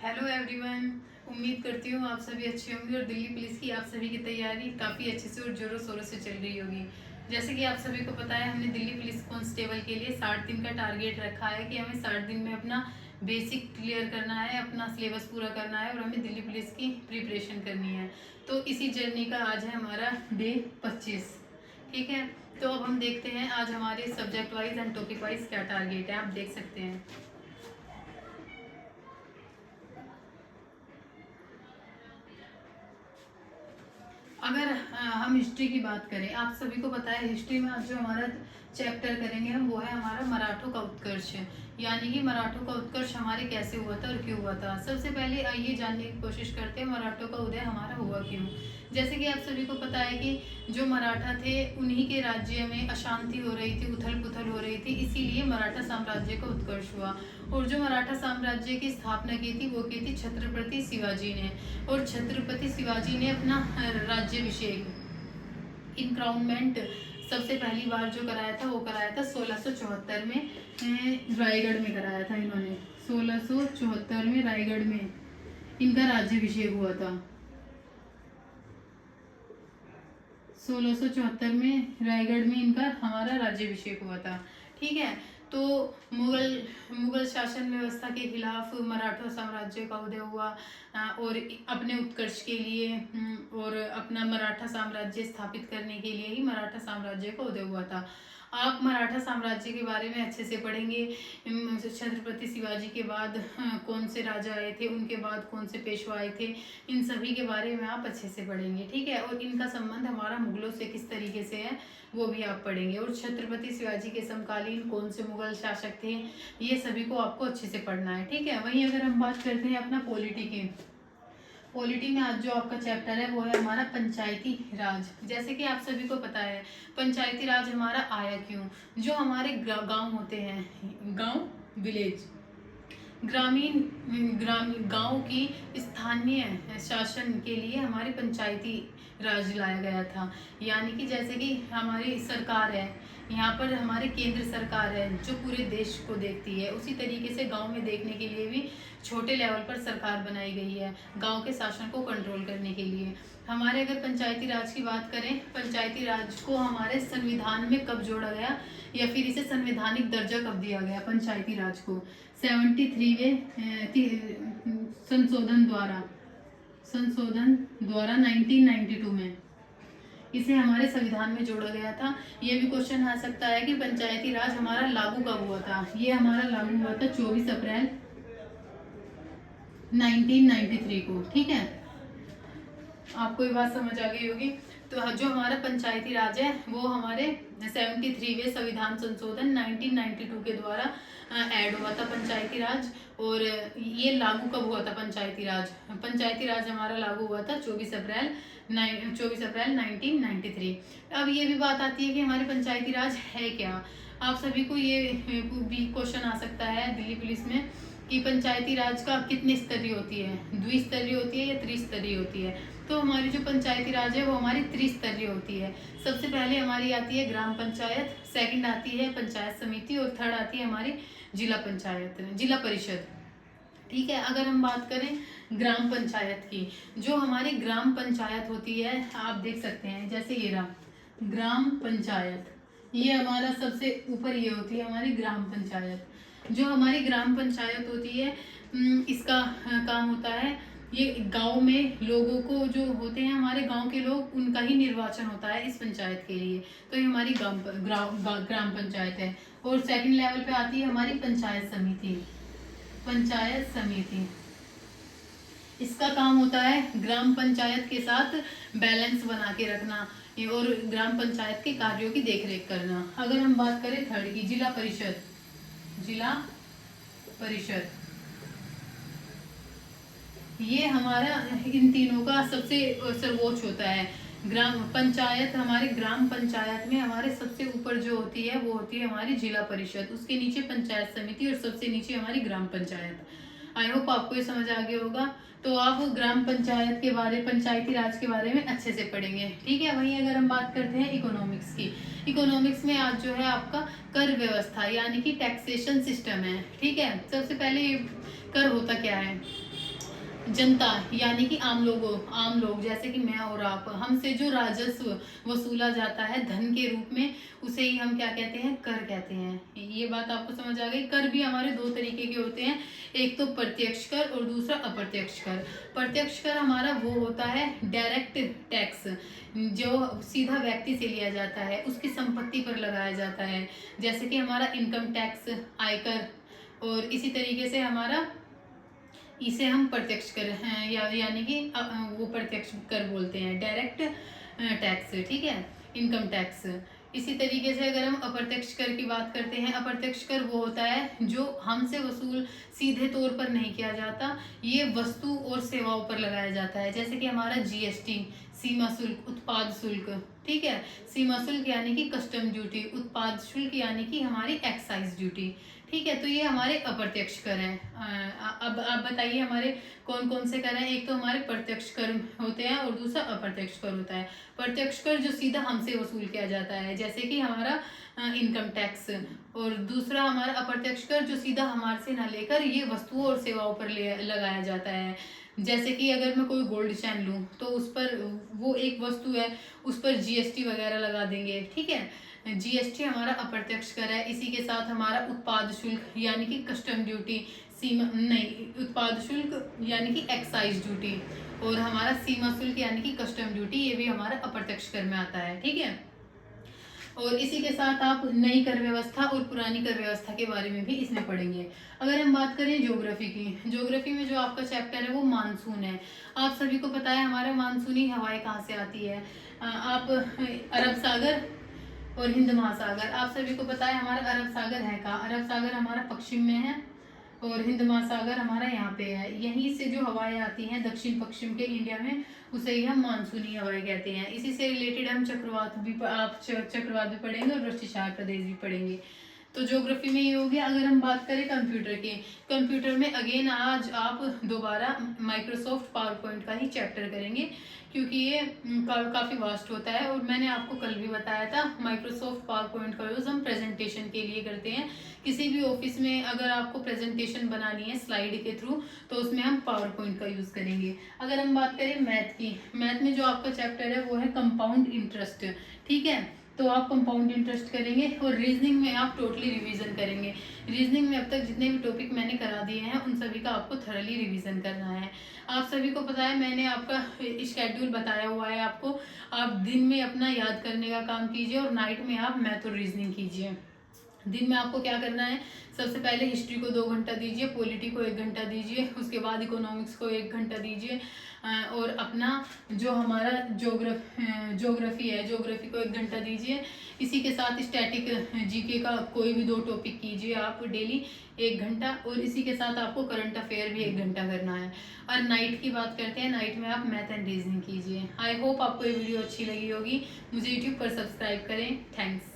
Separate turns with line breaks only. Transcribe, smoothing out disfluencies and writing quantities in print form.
Hello everyone. उम्मीद करती हूँ आप सभी अच्छे होंगे और दिल्ली पुलिस की आप सभी की तैयारी काफ़ी अच्छे से और जोरों शोरों से चल रही होगी। जैसे कि आप सभी को पता है, हमने दिल्ली पुलिस कांस्टेबल के लिए 60 दिन का टारगेट रखा है कि हमें 60 दिन में अपना बेसिक क्लियर करना है, अपना सिलेबस पूरा करना है और हमें दिल्ली पुलिस की प्रिपरेशन करनी है। तो इसी जर्नी का आज है हमारा डे 25। ठीक है, तो अब हम देखते हैं आज हमारे subject wise and topic wise क्या टारगेट है। आप देख सकते हैं। अगर हम हिस्ट्री की बात करें, आप सभी को पता है हिस्ट्री में आज जो हमारा चैप्टर करेंगे हम, वो है हमारा मराठों का उत्कर्ष। यानी कि मराठों का उत्कर्ष हमारे कैसे हुआ था और क्यों हुआ था। सबसे पहले आइए जानने की कोशिश करते हैं मराठों का उदय हमारा हुआ क्यों। जैसे कि आप सभी को पता है कि जो मराठा थे उन्हीं के राज्य में अशांति हो रही थी, उथल पुथल हो रही थी, इसीलिए मराठा साम्राज्य का उत्कर्ष हुआ। और जो मराठा साम्राज्य की स्थापना की थी वो की थी छत्रपति शिवाजी ने। और छत्रपति शिवाजी ने अपना राज्याभिषेक, इनक्राउनमेंट सबसे पहली बार जो कराया था वो कराया था 1674 में रायगढ़ में कराया था इन्होंने। 1674 में रायगढ़ में इनका राज्याभिषेक हुआ था। 1674 में रायगढ़ में इनका हमारा राज्याभिषेक हुआ था। ठीक है, तो मुगल शासन व्यवस्था के खिलाफ मराठा साम्राज्य का उदय हुआ और अपने उत्कर्ष के लिए और अपना मराठा साम्राज्य स्थापित करने के लिए ही मराठा साम्राज्य का उदय हुआ था। आप मराठा साम्राज्य के बारे में अच्छे से पढ़ेंगे। छत्रपति शिवाजी के बाद कौन से राजा आए थे, उनके बाद कौन से पेशवा आए थे, इन सभी के बारे में आप अच्छे से पढ़ेंगे। ठीक है, और इनका संबंध हमारा मुगलों से किस तरीके से है वो भी आप पढ़ेंगे। और छत्रपति शिवाजी के समकालीन कौन से मुगल शासक थे, ये सभी को आपको अच्छे से पढ़ना है। ठीक है, वहीं अगर हम बात करते हैं अपना पॉलिटी में आज जो आपका चैप्टर है वो है हमारा पंचायती राज। जैसे कि आप सभी को पता है पंचायती राज हमारा आया क्यों। जो हमारे गांव होते हैं, गांव विलेज, ग्रामीण गांव की स्थानीय शासन के लिए हमारे पंचायती राज लाया गया था। यानी कि जैसे कि हमारी सरकार है, यहाँ पर हमारे केंद्र सरकार है जो पूरे देश को देखती है, उसी तरीके से गांव में देखने के लिए भी छोटे लेवल पर सरकार बनाई गई है गांव के शासन को कंट्रोल करने के लिए। हमारे अगर पंचायती राज की बात करें, पंचायती राज को हमारे संविधान में कब जोड़ा गया या फिर इसे संवैधानिक दर्जा कब दिया गया पंचायती राज को? 73वें संशोधन द्वारा 1992 में इसे हमारे संविधान में जोड़ा गया था। ये भी क्वेश्चन आ सकता है कि पंचायती राज हमारा लागू कब हुआ था। ये हमारा लागू हुआ था 24 अप्रैल 1993 को। ठीक है, आपको ये बात समझ आ गई होगी। तो जो हमारा पंचायती राज है वो हमारे 73वें संविधान संशोधन 1992 के द्वारा ऐड हुआ था पंचायती राज। और ये लागू कब हुआ था पंचायती राज हमारा लागू हुआ था 24 अप्रैल 1993। अब ये भी बात आती है कि हमारे पंचायती राज है क्या। आप सभी को ये भी क्वेश्चन आ सकता है दिल्ली पुलिस में कि पंचायती राज का कितने स्तरीय होती है, द्विस्तरीय होती है या त्रिस्तरीय होती है। तो हमारी जो पंचायती राज है वो हमारी त्रिस्तरीय होती है। सबसे पहले हमारी आती है ग्राम पंचायत, सेकंड आती है पंचायत समिति और थर्ड आती है हमारी जिला परिषद। ठीक है, अगर हम बात करें ग्राम पंचायत की, जो हमारी ग्राम पंचायत होती है आप देख सकते हैं, जैसे ये रहा ग्राम पंचायत, ये हमारा सबसे ऊपर ये होती है हमारी ग्राम पंचायत। जो हमारी ग्राम पंचायत होती है इसका काम होता है, ये गांव में लोगों को जो होते हैं हमारे गांव के लोग, उनका ही निर्वाचन होता है इस पंचायत के लिए। तो ये हमारी ग्राम पंचायत है। और सेकंड लेवल पे आती है हमारी पंचायत समिति। इसका काम होता है ग्राम पंचायत के साथ बैलेंस बना के रखना और ग्राम पंचायत के कार्यों की देखरेख करना। अगर हम बात करें थर्ड की, जिला परिषद, ये हमारा इन तीनों का सबसे सर्वोच्च होता है। ग्राम पंचायत, हमारे ग्राम पंचायत में हमारे सबसे ऊपर जो होती है वो होती है हमारी जिला परिषद, उसके नीचे पंचायत समिति और सबसे नीचे हमारी ग्राम पंचायत। आई होप आपको ये समझ आ गया होगा। तो आप ग्राम पंचायत के बारे, पंचायती राज के बारे में अच्छे से पढ़ेंगे। ठीक है, वहीं अगर हम बात करते हैं इकोनॉमिक्स की, इकोनॉमिक्स में आज जो है आपका कर व्यवस्था यानी कि टैक्सेशन सिस्टम है। ठीक है, सबसे पहले कर होता क्या है, जनता यानी कि आम लोग जैसे कि मैं और आप, हमसे जो राजस्व वसूला जाता है धन के रूप में, उसे ही हम क्या कहते हैं, कर कहते हैं। ये बात आपको समझ आ गई। कर भी हमारे दो तरीके के होते हैं, एक तो प्रत्यक्ष कर और दूसरा अप्रत्यक्ष कर। प्रत्यक्ष कर हमारा वो होता है डायरेक्ट टैक्स, जो सीधा व्यक्ति से लिया जाता है, उसकी संपत्ति पर लगाया जाता है, जैसे कि हमारा इनकम टैक्स, आयकर, और इसी तरीके से हमारा इसे हम प्रत्यक्ष कर हैं यानी कि वो प्रत्यक्ष कर बोलते हैं, डायरेक्ट टैक्स, ठीक है, इनकम टैक्स। इसी तरीके से अगर हम अप्रत्यक्ष कर की बात करते हैं, अप्रत्यक्ष कर वो होता है जो हमसे वसूल सीधे तौर पर नहीं किया जाता, ये वस्तु और सेवाओं पर लगाया जाता है, जैसे कि हमारा जीएसटी, सीमा शुल्क, उत्पाद शुल्क, ठीक है। सीमा शुल्क यानी कि कस्टम ड्यूटी, उत्पाद शुल्क यानी कि हमारी एक्साइज ड्यूटी, ठीक है। तो ये हमारे अप्रत्यक्ष कर हैं। अब आप बताइए हमारे कौन कौन से कर हैं। एक तो हमारे प्रत्यक्ष कर होते हैं और दूसरा अप्रत्यक्ष कर होता है। प्रत्यक्ष कर जो सीधा हमसे वसूल किया जाता है, जैसे कि हमारा इनकम टैक्स, और दूसरा हमारा अप्रत्यक्ष कर जो सीधा हमारे से ना लेकर ये वस्तुओं और सेवाओं पर लगाया जाता है, जैसे कि अगर मैं कोई गोल्ड चैन लूँ तो उस पर, वो एक वस्तु है, उस पर जीएसटी वगैरह लगा देंगे, ठीक है। जीएसटी हमारा अप्रत्यक्ष कर है। इसी के साथ हमारा उत्पाद शुल्क यानी कि कस्टम ड्यूटी, सीमा नहीं, उत्पाद शुल्क यानी कि एक्साइज ड्यूटी, और हमारा सीमा शुल्क यानी कि कस्टम ड्यूटी, ये भी हमारा अप्रत्यक्ष कर में आता है, ठीक है। और इसी के साथ आप नई कर व्यवस्था और पुरानी कर व्यवस्था के बारे में भी इसमें पढ़ेंगे। अगर हम बात करें ज्योग्राफी की, ज्योग्राफी में जो आपका चैप्टर है वो मानसून है। आप सभी को पता है हमारे मानसूनी हवाएं कहाँ से आती है। आप अरब सागर और हिंद महासागर, आप सभी को पता है हमारा अरब सागर है कहाँ। अरब सागर हमारा पश्चिम में है और हिंद महासागर हमारा यहाँ पे है। यहीं से जो हवाएं आती हैं दक्षिण पश्चिम के इंडिया में, उसे ही हम मानसूनी हवाएं कहते हैं। इसी से रिलेटेड हम चक्रवात भी, आप चक्रवात भी पढ़ेंगे और वृष्टिचार प्रदेश भी पढ़ेंगे। तो ज्योग्राफी में ये हो गया। अगर हम बात करें कंप्यूटर की, कंप्यूटर में अगेन आज आप दोबारा माइक्रोसॉफ्ट पावर पॉइंट का ही चैप्टर करेंगे, क्योंकि ये काफ़ी वास्ट होता है। और मैंने आपको कल भी बताया था, माइक्रोसॉफ्ट पावर पॉइंट का यूज़ हम प्रेजेंटेशन के लिए करते हैं। किसी भी ऑफिस में अगर आपको प्रेजेंटेशन बनानी है स्लाइड के थ्रू, तो उसमें हम पावर पॉइंट का यूज़ करेंगे। अगर हम बात करें मैथ की, मैथ में जो आपका चैप्टर है वो है कंपाउंड इंटरेस्ट, ठीक है। तो आप कंपाउंड इंटरेस्ट करेंगे। और रीजनिंग में आप टोटली रिवीजन करेंगे। रीजनिंग में अब तक जितने भी टॉपिक मैंने करा दिए हैं उन सभी का आपको थरली रिवीजन करना है। आप सभी को पता है मैंने आपका शेड्यूल बताया हुआ है आपको। आप दिन में अपना याद करने का काम कीजिए और नाइट में आप मैथ और रीजनिंग कीजिए। दिन में आपको क्या करना है, सबसे पहले हिस्ट्री को 2 घंटा दीजिए, पॉलिटी को 1 घंटा दीजिए, उसके बाद इकोनॉमिक्स को 1 घंटा दीजिए, और अपना जो हमारा ज्योग्राफी है, ज्योग्राफी को 1 घंटा दीजिए। इसी के साथ स्टैटिक जीके का कोई भी 2 टॉपिक कीजिए आप डेली 1 घंटा, और इसी के साथ आपको करंट अफेयर भी 1 घंटा करना है। और नाइट की बात करते हैं, नाइट में आप मैथ एंड रीजनिंग कीजिए। आई होप आपको ये वीडियो अच्छी लगी होगी। मुझे यूट्यूब पर सब्सक्राइब करें। थैंक्स।